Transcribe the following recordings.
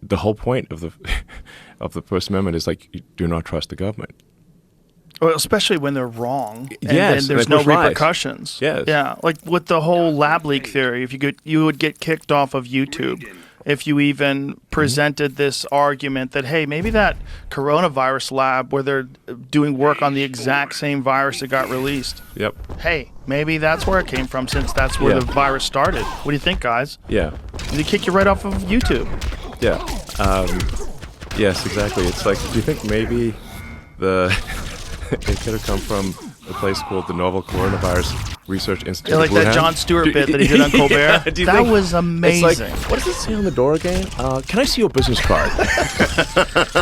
the whole point of the of the First Amendment is like, you do not trust the government. Well, especially when they're wrong, and yes, then there's no repercussions. Yes. Yeah, like with the whole lab leak theory, if you would get kicked off of YouTube if you even presented this argument that, hey, maybe that coronavirus lab where they're doing work on the exact same virus that got released. Yep. Hey, maybe that's where it came from, since that's where the virus started. What do you think, guys? Yeah. They kick you right off of YouTube. Yeah. Yes, exactly. It's like, do you think maybe it could have come from a place called the Novel Coronavirus Research Institute? Yeah, like that Jon Stewart bit that he did on Colbert. That was amazing. It's like, what does it say on the door again? Can I see your business card?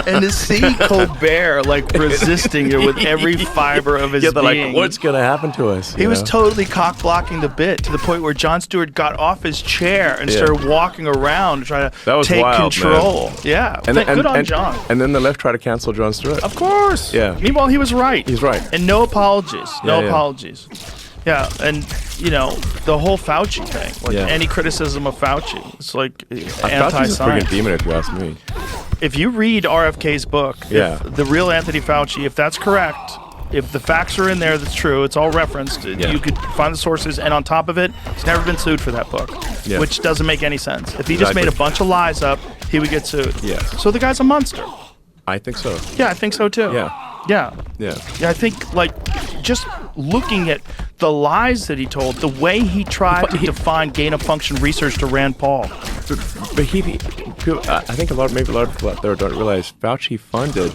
And to see Colbert like resisting it with every fiber of his they're being. like, what's going to happen to us? He was totally cock blocking the bit to the point where Jon Stewart got off his chair and started walking around to try to take control. Man. Yeah, good on Jon. And then the left tried to cancel Jon Stewart. Of course. Yeah. Meanwhile, he was right. He's right. And no apologies. No apologies. Yeah, and the whole Fauci thing, like any criticism of Fauci, it's like anti-science. Fauci's a friggin' demon, if you ask me. If you read RFK's book, if the real Anthony Fauci, if that's correct, if the facts are in there, that's true, it's all referenced. You could find the sources, and on top of it, he's never been sued for that book, which doesn't make any sense. If he just made a bunch of lies up, he would get sued. So the guy's a monster. I think so. Yeah, I think so too. Yeah, I think, like, just looking at the lies that he told, the way he tried to define gain-of-function research to Rand Paul. But I think a lot of people out there don't realize Fauci funded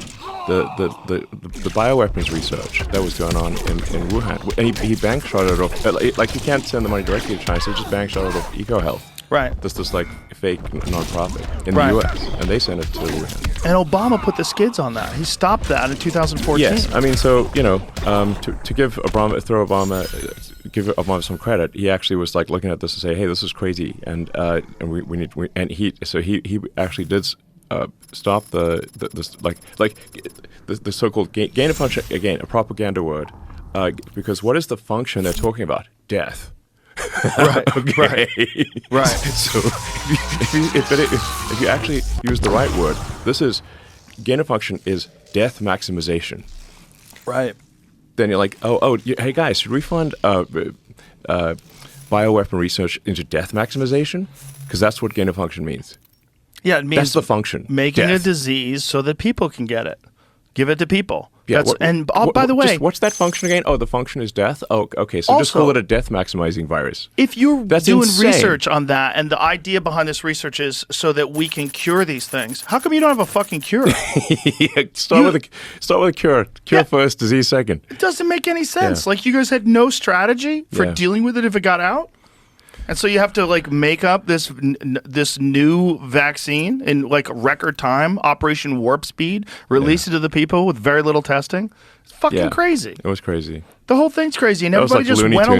the bioweapons research that was going on in Wuhan. And he bank shot it off. Like, you can't send the money directly to China, so he just bank shot it off EcoHealth. Right. This like fake nonprofit in the U.S. and they sent it to Wuhan. And Obama put the skids on that. He stopped that in 2014. Yes, I mean, so to give Obama some credit, he actually was like looking at this and say, hey, this is crazy, and he actually did stop the so-called gain of function, again, a propaganda word, because what is the function they're talking about? Death. Right. So if you actually use the right word, this is gain of function is death maximization. Right. Then you're like, hey guys, should we fund bioweapon research into death maximization? Because that's what gain of function means. Yeah, it means that's the function. Making a disease so that people can get it. Give it to people. Yeah, by the way, what's that function again? Oh, the function is death? Oh, okay. So also, just call it a death-maximizing virus. If you're doing research on that, and the idea behind this research is so that we can cure these things, how come you don't have a fucking cure? Start with a cure. Cure first, disease second. It doesn't make any sense. Like, you guys had no strategy for dealing with it if it got out? And so you have to like make up this new vaccine in like record time, Operation Warp Speed, release it to the people with very little testing. It's fucking crazy. It was crazy. The whole thing's crazy, and everybody like just Looney went Tunes.